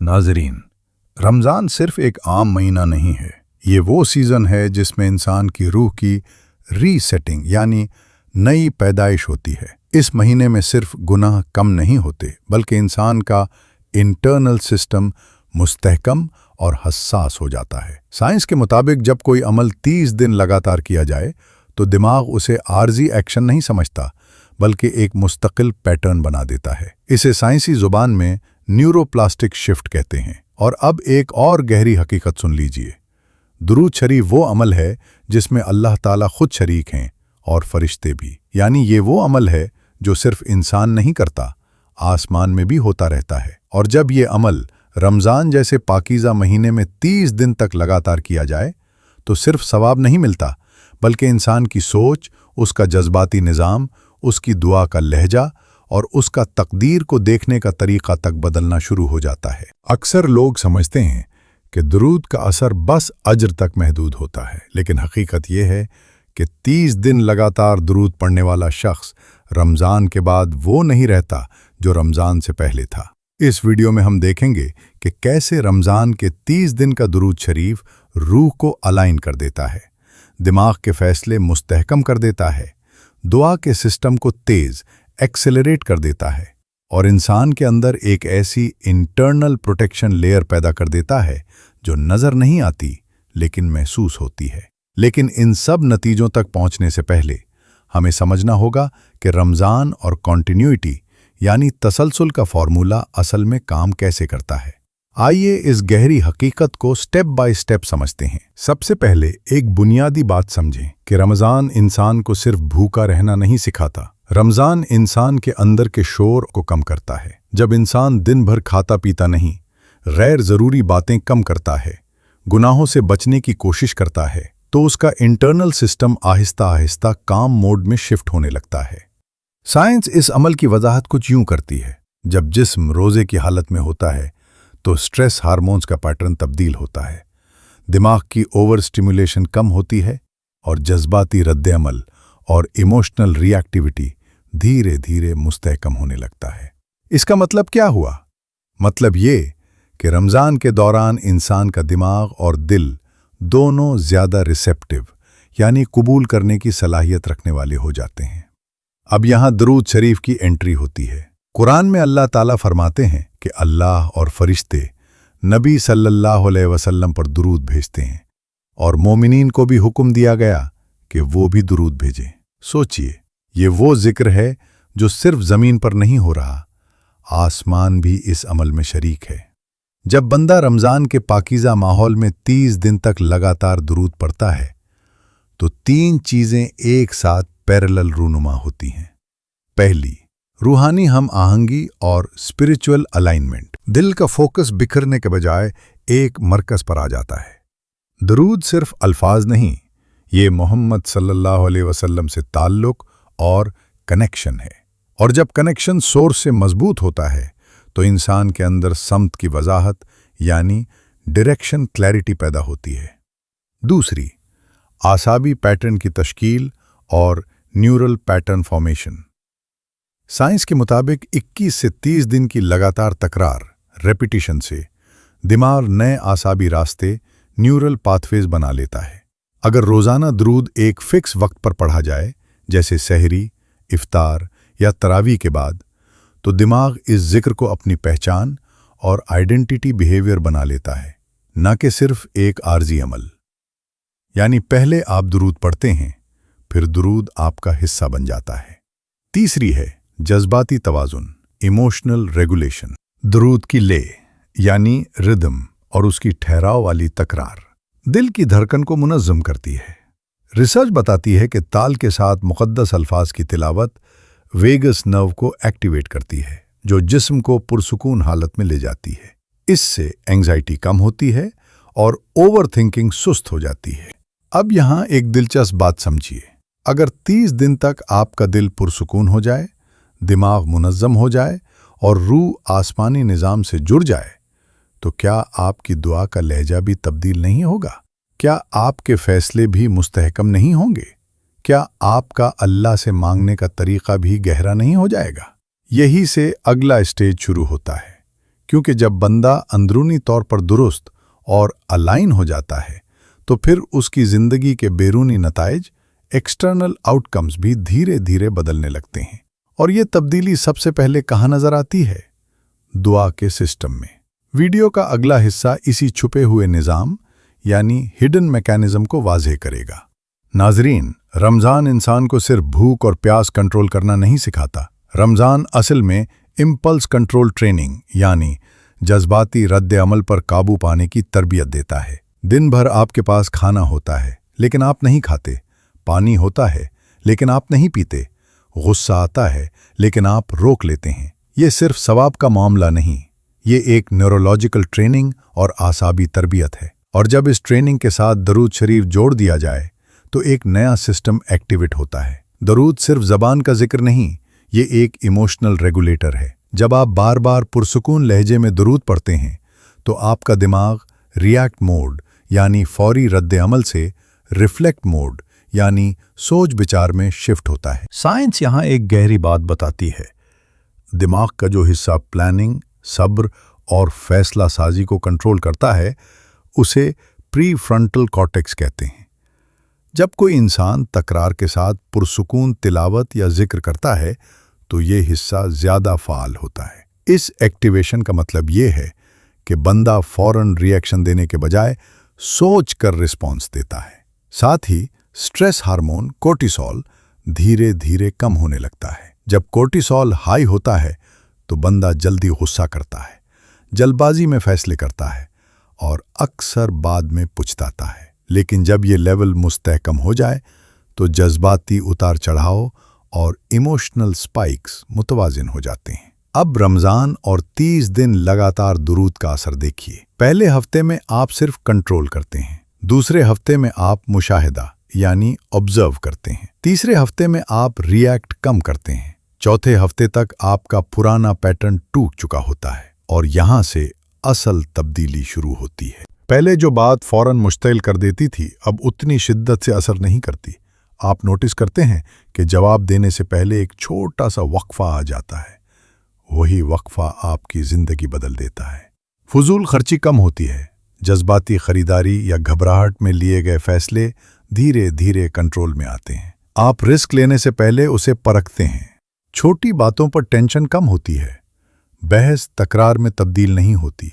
नाज़रीन, रमज़ान सिर्फ एक आम महीना नहीं है। ये वो सीज़न है जिसमें इंसान की रूह की रीसेटिंग यानी नई पैदाइश होती है। इस महीने में सिर्फ गुनाह कम नहीं होते, बल्कि इंसान का इंटरनल सिस्टम मुस्तहकम और हसास हो जाता है। साइंस के मुताबिक जब कोई अमल 30 दिन लगातार किया जाए तो दिमाग उसे आर्जी एक्शन नहीं समझता, बल्कि एक मुस्तकिल पैटर्न बना देता है। इसे साइंसी ज़ुबान में न्यूरोप्लास्टिक शिफ्ट कहते हैं। और अब एक और गहरी हकीकत सुन लीजिए। दुरूद शरीफ वो अमल है जिसमें अल्लाह ताला खुद शरीक हैं और फरिश्ते भी। यानी ये वो अमल है जो सिर्फ इंसान नहीं करता, आसमान में भी होता रहता है। और जब ये अमल रमज़ान जैसे पाकीज़ा महीने में 30 दिन तक लगातार किया जाए तो सिर्फ सवाब नहीं मिलता, बल्कि इंसान की सोच, उसका जज्बाती निज़ाम, उसकी दुआ का लहजा और उसका तकदीर को देखने का तरीक़ा तक बदलना शुरू हो जाता है। अक्सर लोग समझते हैं कि दुरूद का असर बस अज्र तक महदूद होता है, लेकिन हकीकत यह है कि 30 दिन लगातार दुरूद पढ़ने वाला शख्स रमज़ान के बाद वो नहीं रहता जो रमज़ान से पहले था। इस वीडियो में हम देखेंगे कि कैसे रमज़ान के 30 दिन का दुरूद शरीफ रूह को अलाइन कर देता है, दिमाग के फैसले मुस्तहकम कर देता है, दुआ के सिस्टम को तेज़ एक्सेलरेट कर देता है और इंसान के अंदर एक ऐसी इंटरनल प्रोटेक्शन लेयर पैदा कर देता है जो नज़र नहीं आती लेकिन महसूस होती है। लेकिन इन सब नतीजों तक पहुंचने से पहले हमें समझना होगा कि रमज़ान और कॉन्टिन्यूटी यानी तसलसल का फॉर्मूला असल में काम कैसे करता है। आइए इस गहरी हकीकत को स्टेप बाय स्टेप समझते हैं। सबसे पहले एक बुनियादी बात समझें कि रमज़ान इंसान को सिर्फ भूखा रहना नहीं सिखाता। रमज़ान इंसान के अंदर के शोर को कम करता है। जब इंसान दिन भर खाता पीता नहीं, गैर ज़रूरी बातें कम करता है, गुनाहों से बचने की कोशिश करता है, तो उसका इंटरनल सिस्टम आहिस्ता आहिस्ता काम मोड में शिफ्ट होने लगता है। साइंस इस अमल की वजाहत कुछ यूं करती है। जब जिस्म रोज़े की हालत में होता है तो स्ट्रेस हार्मोन्स का पैटर्न तब्दील होता है, दिमाग की ओवर स्टिमुलेशन कम होती है और जज्बाती रद्द-ए-अमल और इमोशनल रिएक्टिविटी धीरे धीरे मुस्तहकम होने लगता है। इसका मतलब क्या हुआ? मतलब ये कि रमज़ान के दौरान इंसान का दिमाग और दिल दोनों ज़्यादा रिसेप्टिव यानी कबूल करने की सलाहियत रखने वाले हो जाते हैं। अब यहाँ दुरूद शरीफ की एंट्री होती है। कुरान में अल्लाह ताला फरमाते हैं कि अल्लाह और फरिश्ते नबी सल्लल्लाहु अलैहि वसल्लम पर दुरूद भेजते हैं और मोमिनीन को भी हुक्म दिया गया कि वो भी दुरूद भेजें। सोचिए, ये वो जिक्र है जो सिर्फ ज़मीन पर नहीं हो रहा, आसमान भी इस अमल में शरीक है। जब बंदा रमज़ान के पाकीज़ा माहौल में 30 दिन तक लगातार दुरूद पढ़ता है तो 3 चीज़ें एक साथ पैरेलल रूनुमा होती हैं। पहली, रूहानी हम आहंगी और स्पिरिचुअल अलाइनमेंट। दिल का फोकस बिखरने के बजाय एक मरकज़ पर आ जाता है। दुरूद सिर्फ अल्फाज नहीं, ये मोहम्मद सल्लल्लाहु अलैहि वसल्लम से ताल्लुक़ और कनेक्शन है। और जब कनेक्शन सोर्स से मजबूत होता है तो इंसान के अंदर समत की वजाहत यानी डायरेक्शन क्लैरिटी पैदा होती है। दूसरी, आसाबी पैटर्न की तश्कील और न्यूरल पैटर्न फॉर्मेशन। साइंस के मुताबिक 21 से 30 दिन की लगातार तकरार रेपिटिशन से दिमाग नए आसाबी रास्ते न्यूरल पाथवेज बना लेता है। अगर रोज़ाना दुरूद एक फिक्स वक्त पर पढ़ा जाए, जैसे सहरी, इफ्तार या तरावी के बाद, तो दिमाग इस जिक्र को अपनी पहचान और आइडेंटिटी बिहेवियर बना लेता है, न कि सिर्फ एक आर्जी अमल। यानी पहले आप दुरूद पढ़ते हैं, फिर दुरूद आपका हिस्सा बन जाता है। तीसरी है जज्बाती तवाज़ुन, इमोशनल रेगुलेशन। दुरूद की ले यानी रिदम और उसकी ठहराव वाली तकरार दिल की धड़कन को मुनज़्ज़म करती है। रिसर्च बताती है कि ताल के साथ मुक़द्दस अल्फाज की तिलावत वेगस नर्व को एक्टिवेट करती है, जो जिस्म को पुरसुकून हालत में ले जाती है। इससे एंग्जाइटी कम होती है और ओवर थिंकिंग सुस्त हो जाती है। अब यहाँ एक दिलचस्प बात समझिए। अगर 30 दिन तक आपका दिल पुरसुकून हो जाए, दिमाग मुनज़्ज़म हो जाए और रूह आसमानी निज़ाम से जुड़ जाए, तो क्या आपकी दुआ का लहजा भी तब्दील नहीं होगा? क्या आपके फैसले भी मुस्तहकम नहीं होंगे? क्या आपका अल्लाह से मांगने का तरीक़ा भी गहरा नहीं हो जाएगा? यही से अगला स्टेज शुरू होता है, क्योंकि जब बंदा अंदरूनी तौर पर दुरुस्त और अलाइन हो जाता है तो फिर उसकी ज़िंदगी के बैरूनी नताइज, एक्सटर्नल आउटकम्स भी धीरे धीरे बदलने लगते हैं। और ये तब्दीली सबसे पहले कहाँ नज़र आती है? दुआ के सिस्टम में। वीडियो का अगला हिस्सा इसी छुपे हुए निज़ाम यानी हिडन मैकेनिज्म को वाज़ेह करेगा। नाज़रीन, रमज़ान इंसान को सिर्फ भूख और प्यास कंट्रोल करना नहीं सिखाता। रमज़ान असल में इम्पल्स कंट्रोल ट्रेनिंग यानी जज्बाती रद्द अमल पर काबू पाने की तरबियत देता है। दिन भर आपके पास खाना होता है लेकिन आप नहीं खाते, पानी होता है लेकिन आप नहीं पीते, गुस्सा आता है लेकिन आप रोक लेते हैं। ये सिर्फ सवाब का मामला नहीं, ये एक न्यूरोलॉजिकल ट्रेनिंग और आसाबी तरबियत है। और जब इस ट्रेनिंग के साथ दरूद शरीफ जोड़ दिया जाए तो एक नया सिस्टम एक्टिवेट होता है। दरूद सिर्फ ज़बान का जिक्र नहीं, ये एक इमोशनल रेगुलेटर है। जब आप बार बार पुरसुकून लहजे में दरूद पढ़ते हैं तो आपका दिमाग रिएक्ट मोड यानी फौरी रद्द अमल से रिफ्लेक्ट मोड यानी सोच विचार में शिफ्ट होता है। साइंस यहाँ एक गहरी बात बताती है। दिमाग का जो हिस्सा प्लानिंग, सब्र और फैसला साजी को कंट्रोल करता है उसे प्री फ्रंटल कॉर्टेक्स कहते हैं। जब कोई इंसान तकरार के साथ पुरसुकून तिलावत या जिक्र करता है तो ये हिस्सा ज़्यादा फाल होता है। इस एक्टिवेशन का मतलब ये है कि बंदा फौरन रिएक्शन देने के बजाय सोच कर रिस्पॉन्स देता है। साथ ही स्ट्रेस हार्मोन कोर्टिसोल धीरे धीरे कम होने लगता है। जब कोर्टिसोल हाई होता है तो बंदा जल्दी गुस्सा करता है, जल्दबाजी में फैसले करता है और अक्सर बाद में पछताता है। लेकिन जब ये लेवल मुस्तहकम हो जाए तो जज्बाती उतार चढ़ाव और इमोशनल स्पाइक्स मुतवाजिन हो जाते हैं। अब रमज़ान और 30 दिन लगातार दुरूद का असर देखिए। पहले हफ्ते में आप सिर्फ कंट्रोल करते हैं, दूसरे हफ्ते में आप मुशाहिदा यानी ऑब्जर्व करते हैं, तीसरे हफ्ते में आप रिएक्ट कम करते हैं, चौथे हफ्ते तक आपका पुराना पैटर्न टूट चुका होता है और यहाँ से असल तब्दीली शुरू होती है। पहले जो बात फौरन मुश्तिल कर देती थी अब उतनी शिद्दत से असर नहीं करती। आप नोटिस करते हैं कि जवाब देने से पहले एक छोटा सा वक्फा आ जाता है। वही वक्फा आपकी ज़िंदगी बदल देता है। फजूल खर्ची कम होती है, जज्बाती खरीदारी या घबराहट में लिए गए फैसले धीरे धीरे कंट्रोल में आते हैं। आप रिस्क लेने से पहले उसे परखते हैं। छोटी बातों पर टेंशन कम होती है, बहस तकरार में तब्दील नहीं होती,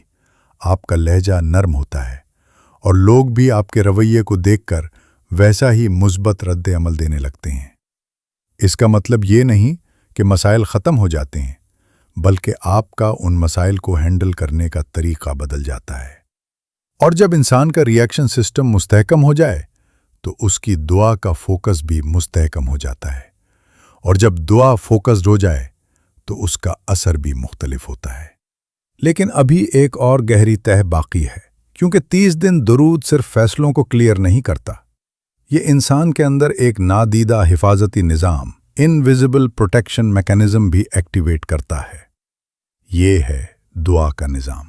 आपका लहजा नरम होता है और लोग भी आपके रवैये को देखकर वैसा ही मुस्बत रद्द अमल देने लगते हैं। इसका मतलब ये नहीं कि मसाइल ख़त्म हो जाते हैं, बल्कि आपका उन मसाइल को हैंडल करने का तरीक़ा बदल जाता है। और जब इंसान का रिएक्शन सिस्टम मुस्तहकम हो जाए तो उसकी दुआ का फोकस भी मुस्तहकम हो जाता है, और जब दुआ फोकस्ड हो जाए तो उसका असर भी मुख्तलिफ होता है। लेकिन अभी एक और गहरी तह बाकी है, क्योंकि 30 दिन दुरूद सिर्फ फैसलों को क्लियर नहीं करता, ये इंसान के अंदर एक नादीदा हिफाजती निज़ाम, इनविजिबल प्रोटेक्शन मैकेनिज्म भी एक्टिवेट करता है। ये है दुआ का निज़ाम।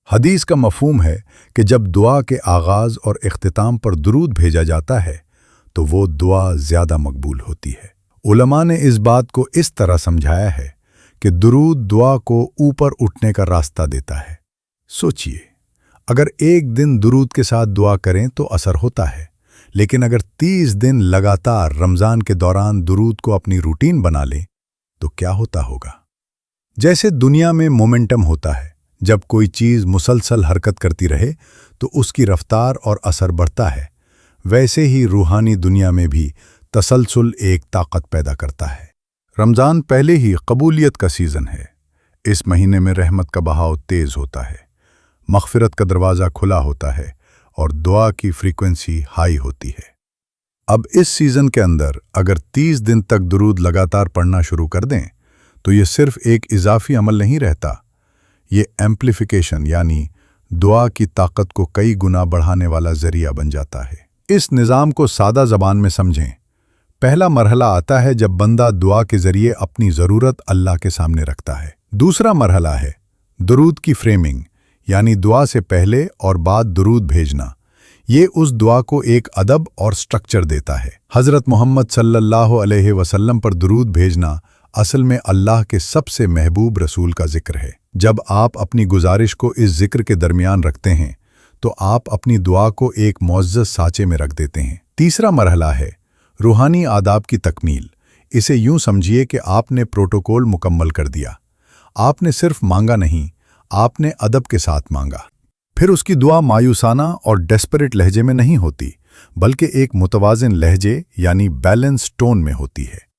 हदीस का मफहूम है कि जब दुआ के आगाज़ और इख्तिताम पर दुरूद भेजा जाता है तो वो दुआ ज़्यादा मकबूल होती है। उलमा ने इस बात को इस तरह समझाया है कि दुरूद दुआ को ऊपर उठने का रास्ता देता है। सोचिए, अगर एक दिन दुरूद के साथ दुआ करें तो असर होता है, लेकिन अगर 30 दिन लगातार रमज़ान के दौरान दुरूद को अपनी रूटीन बना लें तो क्या होता होगा? जैसे दुनिया में मोमेंटम होता है, जब कोई चीज़ मुसलसल हरकत करती रहे तो उसकी रफ्तार और असर बढ़ता है, वैसे ही रूहानी दुनिया में भी तसलसल एक ताकत पैदा करता है। रमज़ान पहले ही कबूलियत का सीज़न है। इस महीने में रहमत का बहाव तेज़ होता है, मग़फ़िरत का दरवाज़ा खुला होता है और दुआ की फ्रीक्वेंसी हाई होती है। अब इस सीज़न के अंदर अगर 30 दिन तक दुरूद लगातार पढ़ना शुरू कर दें तो ये सिर्फ एक इजाफी अमल नहीं रहता, ये एम्प्लीफिकेशन यानी दुआ की ताकत को कई गुना बढ़ाने वाला ज़रिया बन जाता है। इस निज़ाम को सादा ज़बान में समझें। पहला मरहला आता है जब बंदा दुआ के ज़रिए अपनी ज़रूरत अल्लाह के सामने रखता है। दूसरा मरहला है दुरूद की फ्रेमिंग, यानी दुआ से पहले और बाद दुरूद भेजना। ये उस दुआ को एक अदब और स्ट्रक्चर देता है। हज़रत मोहम्मद सल्लल्लाहु अलैहि वसल्लम पर दुरूद भेजना اصل میں اللہ کے سب سے محبوب رسول کا ذکر ہے۔ جب آپ اپنی گزارش کو اس ذکر کے درمیان رکھتے ہیں تو آپ اپنی دعا کو ایک معزز سانچے میں رکھ دیتے ہیں۔ تیسرا مرحلہ ہے روحانی آداب کی تکمیل۔ اسے یوں سمجھیے کہ آپ نے پروٹوکول مکمل کر دیا۔ آپ نے صرف مانگا نہیں، آپ نے ادب کے ساتھ مانگا۔ پھر اس کی دعا مایوسانہ اور ڈیسپریٹ لہجے میں نہیں ہوتی، بلکہ ایک متوازن لہجے یعنی بیلنس ٹون میں ہوتی ہے۔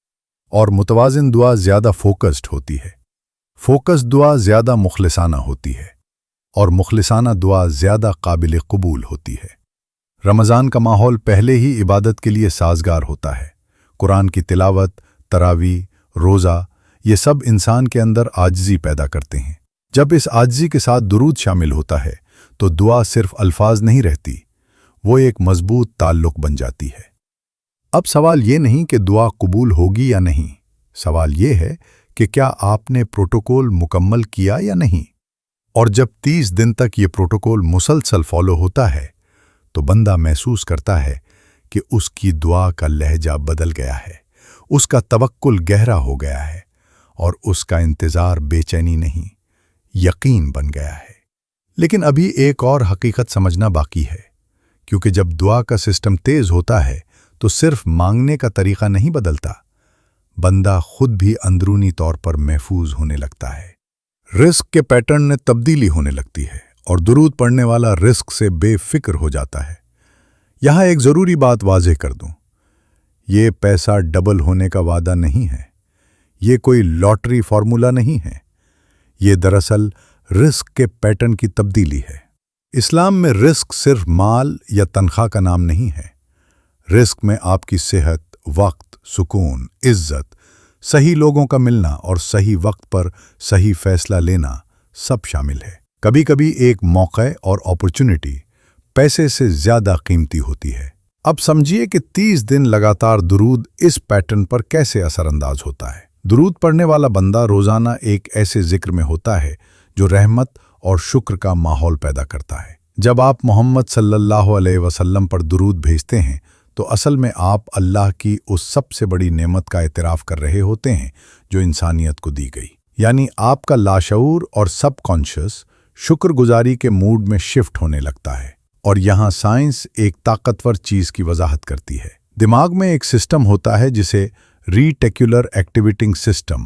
اور متوازن دعا زیادہ فوکسڈ ہوتی ہے، فوکس دعا زیادہ مخلصانہ ہوتی ہے، اور مخلصانہ دعا زیادہ قابل قبول ہوتی ہے۔ رمضان کا ماحول پہلے ہی عبادت کے لیے سازگار ہوتا ہے۔ قرآن کی تلاوت، تراویح، روزہ، یہ سب انسان کے اندر عاجزی پیدا کرتے ہیں۔ جب اس عاجزی کے ساتھ درود شامل ہوتا ہے تو دعا صرف الفاظ نہیں رہتی، وہ ایک مضبوط تعلق بن جاتی ہے۔ اب سوال یہ نہیں کہ دعا قبول ہوگی یا نہیں، سوال یہ ہے کہ کیا آپ نے پروٹوکول مکمل کیا یا نہیں۔ اور جب 30 دن تک یہ پروٹوکول مسلسل فالو ہوتا ہے تو بندہ محسوس کرتا ہے کہ اس کی دعا کا لہجہ بدل گیا ہے، اس کا توکل گہرا ہو گیا ہے، اور اس کا انتظار بے چینی نہیں، یقین بن گیا ہے۔ لیکن ابھی ایک اور حقیقت سمجھنا باقی ہے، کیونکہ جب دعا کا سسٹم تیز ہوتا ہے تو صرف مانگنے کا طریقہ نہیں بدلتا، بندہ خود بھی اندرونی طور پر محفوظ ہونے لگتا ہے۔ رزق کے پیٹرن میں تبدیلی ہونے لگتی ہے اور درود پڑھنے والا رزق سے بے فکر ہو جاتا ہے۔ یہاں ایک ضروری بات واضح کر دوں، یہ پیسہ ڈبل ہونے کا وعدہ نہیں ہے، یہ کوئی لاٹری فارمولا نہیں ہے، یہ دراصل رزق کے پیٹرن کی تبدیلی ہے۔ اسلام میں رزق صرف مال یا تنخواہ کا نام نہیں ہے۔ رزق میں آپ کی صحت، وقت، سکون، عزت، صحیح لوگوں کا ملنا اور صحیح وقت پر صحیح فیصلہ لینا سب شامل ہے۔ کبھی کبھی ایک موقع اور اپرچونٹی پیسے سے زیادہ قیمتی ہوتی ہے۔ اب سمجھیے کہ 30 دن لگاتار درود اس پیٹرن پر کیسے اثر انداز ہوتا ہے۔ درود پڑھنے والا بندہ روزانہ ایک ایسے ذکر میں ہوتا ہے جو رحمت اور شکر کا ماحول پیدا کرتا ہے۔ جب آپ محمد صلی اللہ علیہ وسلم پر درود بھیجتے ہیں تو اصل میں آپ اللہ کی اس سب سے بڑی نعمت کا اعتراف کر رہے ہوتے ہیں جو انسانیت کو دی گئی۔ یعنی آپ کا لاشعور اور سب کانشیس شکر گزاری کے موڈ میں شفٹ ہونے لگتا ہے۔ اور یہاں سائنس ایک طاقتور چیز کی وضاحت کرتی ہے۔ دماغ میں ایک سسٹم ہوتا ہے جسے ریٹیکولر ایکٹیویٹنگ سسٹم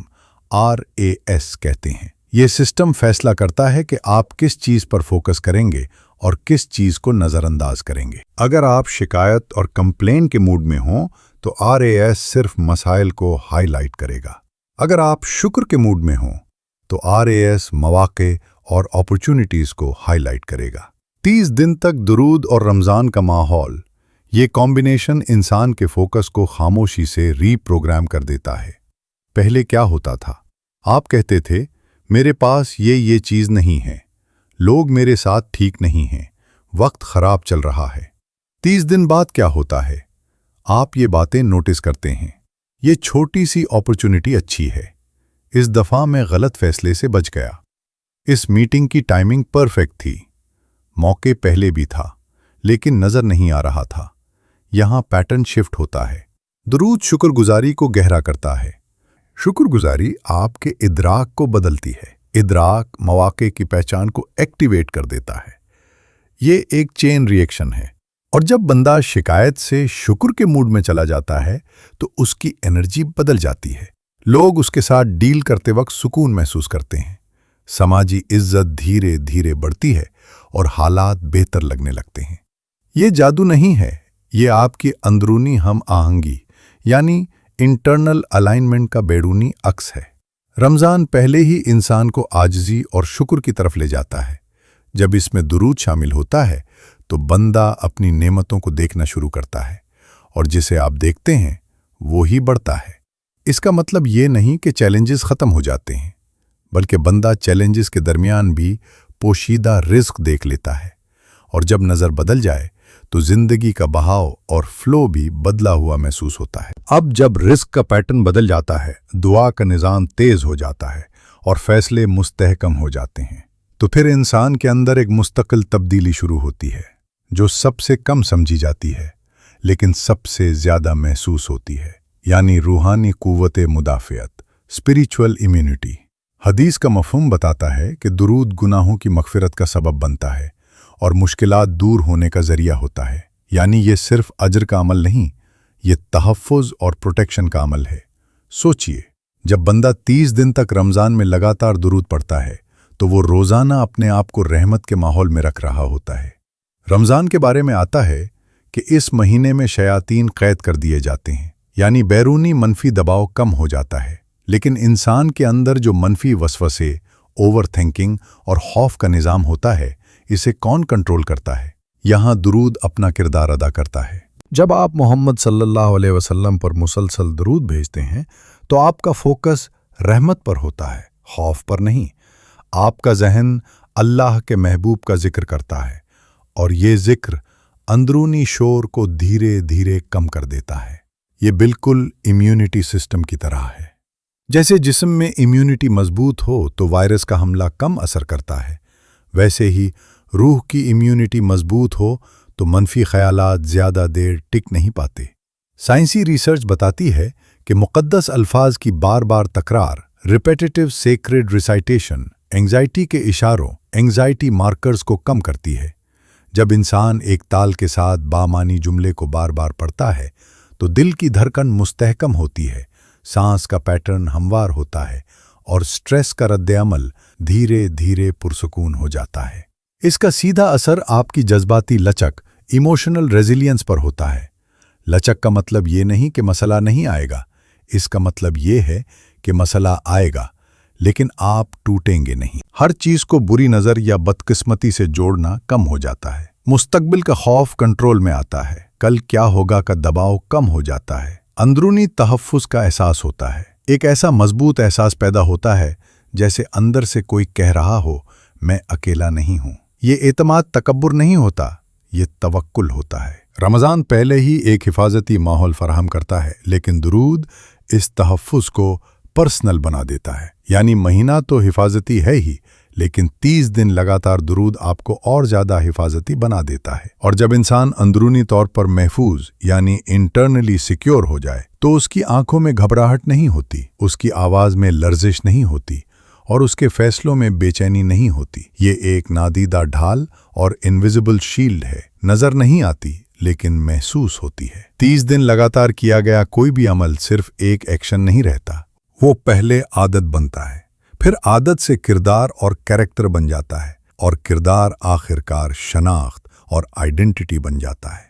RAS کہتے ہیں۔ یہ سسٹم فیصلہ کرتا ہے کہ آپ کس چیز پر فوکس کریں گے اور کس چیز کو نظر انداز کریں گے۔ اگر آپ شکایت اور کمپلین کے موڈ میں ہوں تو RAS صرف مسائل کو ہائی لائٹ کرے گا۔ اگر آپ شکر کے موڈ میں ہوں تو RAS مواقع اور اپرچونٹیز کو ہائی لائٹ کرے گا۔ 30 دن تک درود اور رمضان کا ماحول، یہ کمبینیشن انسان کے فوکس کو خاموشی سے ری پروگرام کر دیتا ہے۔ پہلے کیا ہوتا تھا؟ آپ کہتے تھے میرے پاس یہ چیز نہیں ہے، لوگ میرے ساتھ ٹھیک نہیں ہیں، وقت خراب چل رہا ہے۔ 30 دن بعد کیا ہوتا ہے؟ آپ یہ باتیں نوٹس کرتے ہیں، یہ چھوٹی سی اپرچونٹی اچھی ہے، اس دفعہ میں غلط فیصلے سے بچ گیا، اس میٹنگ کی ٹائمنگ پرفیکٹ تھی، موقع پہلے بھی تھا لیکن نظر نہیں آ رہا تھا۔ یہاں پیٹرن شفٹ ہوتا ہے۔ درود شکر گزاری کو گہرا کرتا ہے۔ شکر گزاری آپ کے ادراک کو بدلتی ہے، ادراک مواقع کی پہچان کو ایکٹیویٹ کر دیتا ہے۔ یہ ایک چین ری ایکشن ہے۔ اور جب بندہ شکایت سے شکر کے موڈ میں چلا جاتا ہے تو اس کی انرجی بدل جاتی ہے۔ لوگ اس کے ساتھ ڈیل کرتے وقت سکون محسوس کرتے ہیں، سماجی عزت دھیرے دھیرے بڑھتی ہے اور حالات بہتر لگنے لگتے ہیں۔ یہ جادو نہیں ہے، یہ آپ کی اندرونی ہم آہنگی یعنی انٹرنل الائنمنٹ کا بیرونی عکس ہے۔ رمضان پہلے ہی انسان کو عاجزی اور شکر کی طرف لے جاتا ہے۔ جب اس میں درود شامل ہوتا ہے تو بندہ اپنی نعمتوں کو دیکھنا شروع کرتا ہے، اور جسے آپ دیکھتے ہیں وہی بڑھتا ہے۔ اس کا مطلب یہ نہیں کہ چیلنجز ختم ہو جاتے ہیں، بلکہ بندہ چیلنجز کے درمیان بھی پوشیدہ رزق دیکھ لیتا ہے، اور جب نظر بدل جائے تو زندگی کا بہاؤ اور فلو بھی بدلا ہوا محسوس ہوتا ہے۔ اب جب رزق کا پیٹرن بدل جاتا ہے، دعا کا نظام تیز ہو جاتا ہے اور فیصلے مستحکم ہو جاتے ہیں، تو پھر انسان کے اندر ایک مستقل تبدیلی شروع ہوتی ہے جو سب سے کم سمجھی جاتی ہے لیکن سب سے زیادہ محسوس ہوتی ہے، یعنی روحانی قوت مدافعت، स्पिरिचुअल इम्यूनिटी। हदीस का मफ़हूम बताता है कि दुरूद गुनाहों की मग़फ़िरत का सबब बनता है और मुश्किलात दूर होने का ज़रिया होता है। यानी ये सिर्फ अजर का अमल नहीं, ये तहफ़्फ़ुज़ और प्रोटेक्शन का अमल है। सोचिए, जब बंदा 30 दिन तक रमज़ान में लगातार दुरूद पढ़ता है तो वो रोज़ाना अपने आप को रहमत के माहौल में रख रहा होता है। रमज़ान के बारे में आता है कि इस महीने में शयातीन कैद कर दिए जाते हैं, यानी बैरूनी मनफी दबाव कम हो जाता है। लेकिन इंसान के अंदर जो मनफी वसवसे, ओवर थिंकिंग और खौफ का निज़ाम होता है, इसे कौन कंट्रोल करता है? यहाँ दुरूद अपना किरदार अदा करता है। जब आप मोहम्मद सल्लल्लाहु अलैहि वसल्लम पर मुसलसल दुरूद भेजते हैं तो आपका फोकस रहमत पर होता है, खौफ पर नहीं। आपका जहन अल्लाह के महबूब का जिक्र करता है और ये जिक्र अंदरूनी शोर को धीरे धीरे कम कर देता है। ये बिल्कुल इम्यूनिटी सिस्टम की तरह है। जैसे जिस्म में इम्यूनिटी मजबूत हो तो वायरस का हमला कम असर करता है, वैसे ही रूह की इम्यूनिटी मजबूत हो तो मनफी ख्यालात ज़्यादा देर टिक नहीं पाते। साइंसी रिसर्च बताती है कि मुक़द्दस अल्फाज की बार बार तकरार, रिपेटिटिव सेक्रेड रिसाइटेशन, एंग्जाइटी के इशारों, एंग्जाइटी मार्कर्स को कम करती है। जब इंसान एक ताल के साथ बामानी जुमले को बार बार पढ़ता है तो दिल की धड़कन मुस्तहकम होती है, सांस का पैटर्न हमवार होता है और स्ट्रेस का रद्द-ए-अमल धीरे धीरे पुरसुकून हो जाता है। इसका सीधा असर आपकी जज्बाती लचक, इमोशनल रेजिलियंस पर होता है। लचक का मतलब ये नहीं कि मसला नहीं आएगा, इसका मतलब ये है कि मसला आएगा लेकिन आप टूटेंगे नहीं। हर चीज़ को बुरी नज़र या बदकिस्मती से जोड़ना कम हो जाता है। मुस्तकबिल का खौफ कंट्रोल में आता है, कल क्या होगा का दबाव कम हो जाता है, अंदरूनी तहफ़्फ़ुज़ का एहसास होता है। एक ऐसा मजबूत एहसास पैदा होता है जैसे अंदर से कोई कह रहा हो, मैं अकेला नहीं हूँ। ये एतमाद तकब्बुर नहीं होता, ये तवक्कुल होता है। रमज़ान पहले ही एक हिफाजती माहौल फराहम करता है, लेकिन दुरूद इस तहफ़्फ़ुज़ को पर्सनल बना देता है। यानी महीना तो हिफाजती है ही, लेकिन 30 दिन लगातार दुरूद आपको और ज़्यादा हिफाजती बना देता है। और जब इंसान अंदरूनी तौर पर महफूज यानी इंटरनली सिक्योर हो जाए तो उसकी आंखों में घबराहट नहीं होती, उसकी आवाज़ में लर्जिश नहीं होती और उसके फैसलों में बेचैनी नहीं होती। ये एक नादीदा ढाल और इनविजिबल शील्ड है, नज़र नहीं आती लेकिन महसूस होती है। 30 दिन लगातार किया गया कोई भी अमल सिर्फ एक एक्शन नहीं रहता, वो पहले आदत बनता है, फिर आदत से किरदार और कैरेक्टर बन जाता है और किरदार आखिरकार शनाख्त और आइडेंटिटी बन जाता है।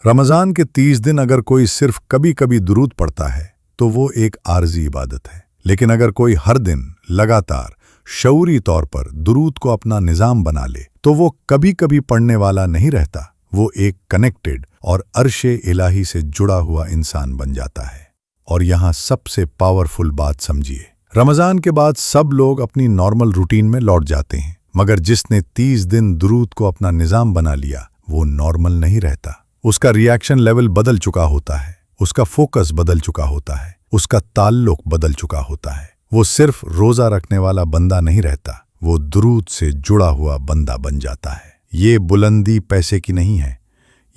रमज़ान के 30 दिन अगर कोई सिर्फ कभी कभी दुरूद पढ़ता है तो वो एक आर्जी इबादत है, लेकिन अगर कोई हर दिन लगातार शऊरी तौर पर दुरूद को अपना निज़ाम बना ले तो वो कभी कभी पढ़ने वाला नहीं रहता, वो एक कनेक्टेड और अर्शे इलाही से जुड़ा हुआ इंसान बन जाता है। और यहाँ सबसे पावरफुल बात समझिए, रमज़ान के बाद सब लोग अपनी नॉर्मल रूटीन में लौट जाते हैं, मगर जिसने 30 दिन दुरूद को अपना निज़ाम बना लिया वो नॉर्मल नहीं रहता। उसका रिएक्शन लेवल बदल चुका होता है, उसका फोकस बदल चुका होता है, उसका ताल्लुक बदल चुका होता है। वो सिर्फ रोज़ा रखने वाला बंदा नहीं रहता, वो दुरूद से जुड़ा हुआ बंदा बन जाता है। ये बुलंदी पैसे की नहीं है,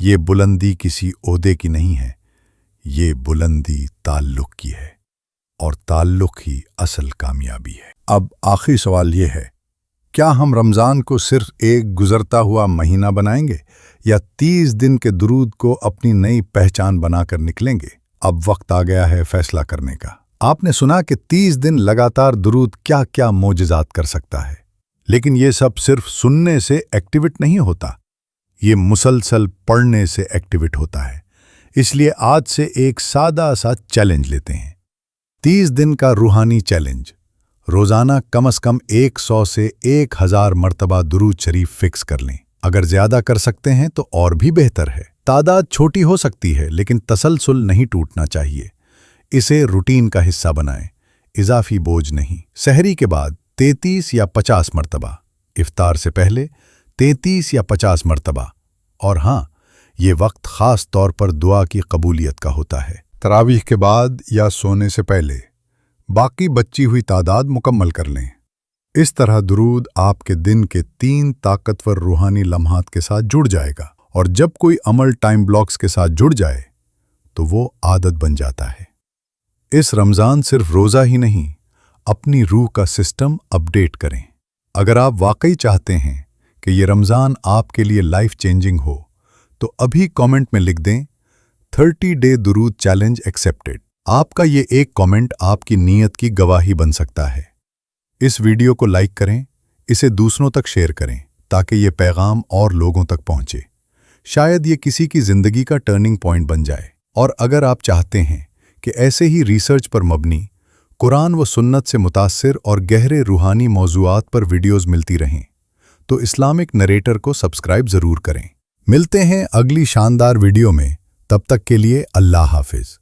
ये बुलंदी किसी ओहदे की नहीं है, ये बुलंदी ताल्लुक की है और ताल्लुक ही असल कामयाबी है। अब आखिरी सवाल ये है, क्या हम रमज़ान को सिर्फ एक गुजरता हुआ महीना बनाएंगे या 30 दिन के दुरूद को अपनी नई पहचान बनाकर निकलेंगे? अब वक्त आ गया है फैसला करने का। आपने सुना कि 30 दिन लगातार दुरूद क्या क्या मोजज़ात कर सकता है, लेकिन ये सब सिर्फ सुनने से एक्टिवेट नहीं होता, ये मुसलसल पढ़ने से एक्टिवेट होता है। इसलिए आज से एक सादा सा चैलेंज लेते हैं, 30 दिन का रूहानी चैलेंज। रोज़ाना कम से कम 100 से 1000 मरतबा दुरूद शरीफ फिक्स कर लें। अगर ज़्यादा कर सकते हैं तो और भी बेहतर है। तादाद छोटी हो सकती है लेकिन तसलसल नहीं टूटना चाहिए। इसे रूटीन का हिस्सा बनाएं, इजाफी बोझ नहीं। सहरी के बाद 33 या 50 मरतबा, इफ्तार से पहले 33 या 50 मरतबा। और हाँ, ये वक्त ख़ास तौर पर दुआ की कबूलियत का होता है। तरावीह के बाद या सोने से पहले बाकी बची हुई तादाद मुकम्मल कर लें। इस तरह दुरूद आपके दिन के 3 ताकतवर रूहानी लम्हात के साथ जुड़ जाएगा और जब कोई अमल टाइम ब्लॉक्स के साथ जुड़ जाए तो वो आदत बन जाता है। इस रमज़ान सिर्फ रोज़ा ही नहीं, اپنی روح کا سسٹم اپڈیٹ کریں۔ اگر آپ واقعی چاہتے ہیں کہ یہ رمضان آپ کے لیے لائف چینجنگ ہو تو ابھی کامنٹ میں لکھ دیں 30 ڈے درود چیلنج ایکسیپٹڈ۔ آپ کا یہ ایک کامنٹ آپ کی نیت کی گواہی بن سکتا ہے۔ اس ویڈیو کو لائک کریں، اسے دوسروں تک شیئر کریں تاکہ یہ پیغام اور لوگوں تک پہنچے۔ شاید یہ کسی کی زندگی کا ٹرننگ پوائنٹ بن جائے۔ اور اگر آپ چاہتے ہیں کہ ایسے ہی ریسرچ پر مبنی قرآن و سنت سے متاثر اور گہرے روحانی موضوعات پر ویڈیوز ملتی رہیں تو اسلامک نریٹر کو سبسکرائب ضرور کریں۔ ملتے ہیں اگلی شاندار ویڈیو میں، تب تک کے لیے اللہ حافظ۔